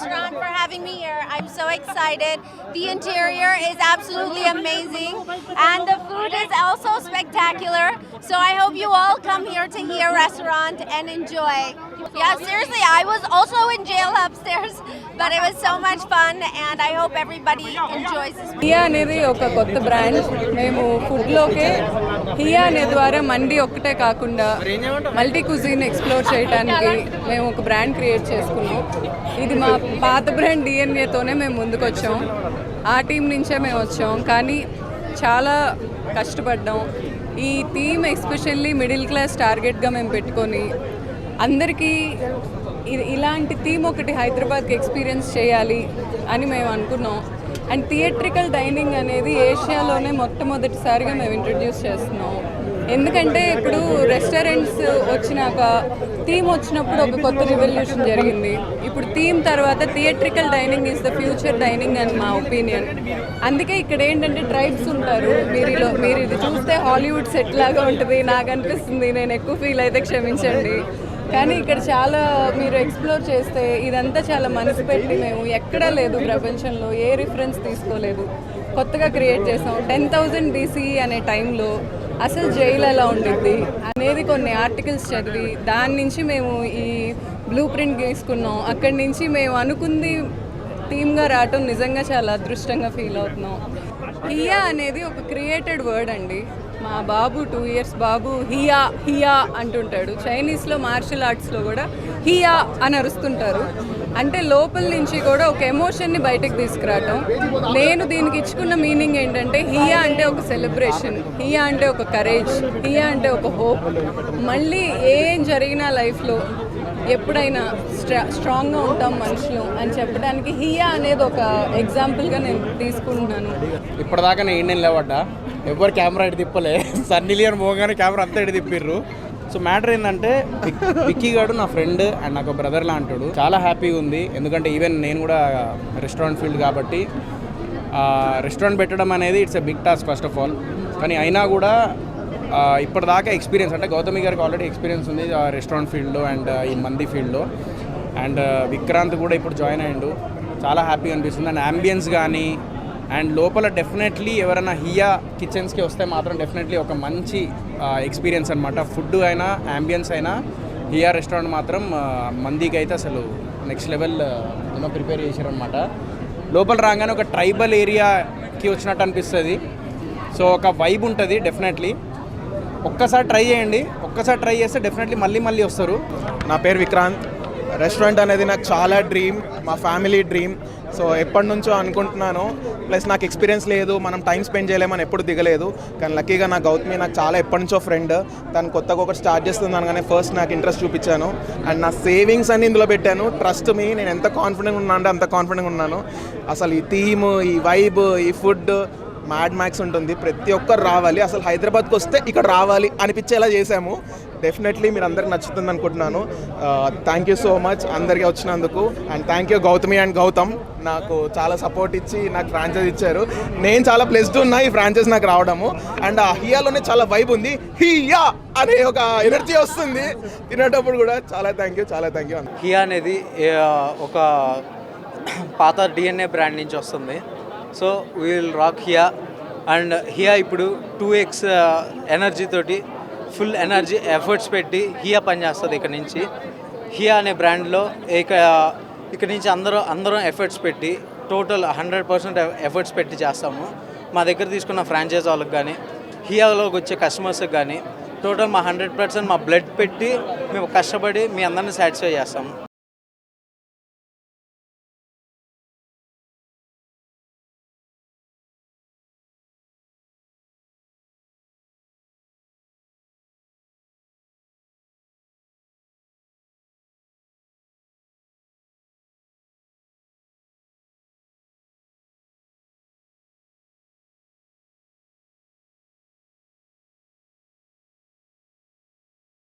restaurant for having me here. I'm so excited. The interior is absolutely amazing and the food is also spectacular. So I hope you all come here to Here Restaurant and enjoy. Yeah, seriously, I was also in jail upstairs, but it was so much fun and I hope everybody enjoys this. Here అనేది ఒక కొత్త brand. మేము ఫుడ్లోకే here అనే ద్వారా మండి ఒక్కటే కాకుండా multi cuisine explore చేయడానికి మేము ఒక బ్రాండ్ క్రియేట్ చేసుకున్నాం. ఇది మా పాత బ్రాండ్ డిఎన్ఏతోనే మేము ముందుకు వచ్చాం. ఆ టీం నుంచే మేము వచ్చాం, కానీ చాలా కష్టపడ్డాం. ఈ థీమ్ ఎస్పెషల్లీ మిడిల్ క్లాస్ టార్గెట్గా మేము పెట్టుకొని అందరికీ ఇలాంటి థీమ్ ఒకటి హైదరాబాద్కి ఎక్స్పీరియన్స్ చేయాలి అని మేము అనుకున్నాం. అండ్ థియేట్రికల్ డైనింగ్ అనేది ఏషియాలోనే మొట్టమొదటిసారిగా మేము ఇంట్రడ్యూస్ చేస్తున్నాం. ఎందుకంటే ఇప్పుడు రెస్టారెంట్స్ వచ్చినాక థీమ్ వచ్చినప్పుడు ఒక కొత్త రివల్యూషన్ జరిగింది. ఇప్పుడు థీమ్ తర్వాత theatrical dining is the future dining అని మా ఒపీనియన్. అందుకే ఇక్కడ ఏంటంటే ట్రైబ్స్ ఉంటారు. మీరు ఇది చూస్తే హాలీవుడ్ సెట్ లాగా ఉంటుంది నాకు అనిపిస్తుంది. నేను ఎక్కువ ఫీల్ అయితే క్షమించండి. కానీ ఇక్కడ చాలా మీరు ఎక్స్ప్లోర్ చేస్తే ఇదంతా చాలా మనసు పెట్టి మేము ఎక్కడా లేదు ప్రపంచంలో ఏ రిఫరెన్స్ తీసుకోలేదు, కొత్తగా క్రియేట్ చేసాం. 10,000 BC అనే టైంలో అసలు జైలు ఎలా ఉండిద్ది అనేది కొన్ని ఆర్టికల్స్ చదివి దాని నుంచి మేము ఈ బ్లూ ప్రింట్ గీసుకున్నాం. అక్కడి నుంచి మేము అనుకుంది థీమ్గా రావటం నిజంగా చాలా అదృష్టంగా ఫీల్ అవుతున్నాం. హియా అనేది ఒక క్రియేటెడ్ వర్డ్ అండి. మా బాబు 2 years బాబు హియా హియా అంటుంటాడు. చైనీస్లో మార్షల్ ఆర్ట్స్లో కూడా హియా అని అరుస్తుంటారు. అంటే లోపల నుంచి కూడా ఒక ఎమోషన్ని బయటకు తీసుకురావటం. నేను దీనికి ఇచ్చుకున్న మీనింగ్ ఏంటంటే హియా అంటే ఒక సెలబ్రేషన్, హియా అంటే ఒక కరేజ్, హియా అంటే ఒక హోప్. మళ్ళీ ఏం జరిగినా లైఫ్లో ఎప్పుడైనా స్ట్రాంగ్గా ఉంటాం మనుషులు అని చెప్పడానికి హియా అనేది ఒక ఎగ్జాంపుల్గా నేను తీసుకుంటున్నాను. ఇప్పటిదాకా నేను ఇండియన్ లేవడ్డా ఎవరు కెమెరా ఇటు తిప్పలే. సన్నీ లియోన్ మోగానే కెమెరా అంతా ఇటు తిప్పిర్రు. సో మ్యాటర్ ఏంటంటే విక్కీ గారు నా ఫ్రెండ్ అండ్ నాకు బ్రదర్ లాంటాడు. చాలా హ్యాపీగా ఉంది. ఎందుకంటే ఈవెన్ నేను కూడా రెస్టారెంట్ ఫీల్డ్ కాబట్టి రెస్టారెంట్ పెట్టడం అనేది it's a big task first of all. కానీ అయినా కూడా ఇప్పటిదాకా ఎక్స్పీరియన్స్ అంటే గౌతమి గారికి ఆల్రెడీ ఎక్స్పీరియన్స్ ఉంది రెస్టారెంట్ ఫీల్డ్లో అండ్ ఈ మంది ఫీల్డ్లో. అండ్ విక్రాంత్ కూడా ఇప్పుడు జాయిన్ అయ్యిండు. చాలా హ్యాపీగా అనిపిస్తుంది. అండ్ అంబియన్స్ కానీ అండ్ లోపల డెఫినెట్లీ ఎవరైనా హియా కిచెన్స్కి వస్తే మాత్రం డెఫినెట్లీ ఒక మంచి ఎక్స్పీరియన్స్ అనమాట. ఫుడ్ అయినా అంబియన్స్ అయినా హియా రెస్టారెంట్ మాత్రం మందికి అయితే అసలు నెక్స్ట్ లెవెల్ ఎన్నో ప్రిపేర్ చేశారనమాట. లోపల రాగానే ఒక ట్రైబల్ ఏరియాకి వచ్చినట్టు అనిపిస్తుంది. సో ఒక వైబ్ ఉంటుంది డెఫినెట్లీ. ఒక్కసారి ట్రై చేయండి. ఒక్కసారి ట్రై చేస్తే డెఫినెట్లీ మళ్ళీ మళ్ళీ వస్తారు. నా పేరు విక్రాంత్. రెస్టారెంట్ అనేది నాకు చాలా డ్రీమ్, మా ఫ్యామిలీ డ్రీమ్. సో ఎప్పటి నుంచో అనుకుంటున్నాను. ప్లస్ నాకు ఎక్స్పీరియన్స్ లేదు, మనం టైం స్పెండ్ చేయలేమని ఎప్పుడు దిగలేదు. కానీ లక్కీగా నా గౌతమి నాకు చాలా ఎప్పటి నుంచో ఫ్రెండ్. తను కొత్తగా ఒకటి స్టార్ట్ చేస్తుంది అనగానే ఫస్ట్ నాకు ఇంట్రెస్ట్ చూపించాను అండ్ నా సేవింగ్స్ అన్ని ఇందులో పెట్టాను. ట్రస్ట్ మీ, నేను ఎంత కాన్ఫిడెంట్గా ఉన్నా అంటే అంత కాన్ఫిడెంట్గా ఉన్నాను. అసలు ఈ థీమ్, ఈ వైబ్, ఈ ఫుడ్ మ్యాడ్ మ్యాక్స్ ఉంటుంది. ప్రతి ఒక్కరు రావాలి. అసలు హైదరాబాద్కి వస్తే ఇక్కడ రావాలి అనిపించేలా చేశాము. డెఫినెట్లీ మీరు అందరికి నచ్చుతుంది అనుకుంటున్నాను. థ్యాంక్ యూ సో మచ్ అందరికీ వచ్చినందుకు. And thank you Gautami and Gautam, నాకు చాలా సపోర్ట్ ఇచ్చి నాకు ఫ్రాంచైజ్ ఇచ్చారు. నేను చాలా ప్లెస్డ్ ఉన్నా ఈ ఫ్రాంచైజ్ నాకు రావడము. అండ్ ఆ హియాలోనే చాలా వైబ్ ఉంది. హియా అనే ఒక ఎనర్జీ వస్తుంది తినేటప్పుడు కూడా. చాలా థ్యాంక్ యూ, చాలా థ్యాంక్ యూ. హియా అనేది ఒక పాత డిఎన్ఏ బ్రాండ్ నుంచి వస్తుంది. So will rock here. And here ఇప్పుడు 2x ఎనర్జీ తోటి ఫుల్ ఎనర్జీ ఎఫర్ట్స్ పెట్టి హియా పనిచేస్తుంది. ఇక్కడ నుంచి హియా అనే బ్రాండ్లో ఇక్కడ నుంచి అందరం ఎఫర్ట్స్ పెట్టి టోటల్ 100% ఎఫర్ట్స్ పెట్టి చేస్తాము. మా దగ్గర తీసుకున్న ఫ్రాంచైజ్ వాళ్ళకి కానీ హియాలోకి వచ్చే కస్టమర్స్కి కానీ టోటల్ మా 100% మా బ్లడ్ పెట్టి మేము కష్టపడి మీ అందరినీ సాటిస్ఫై చేస్తాము.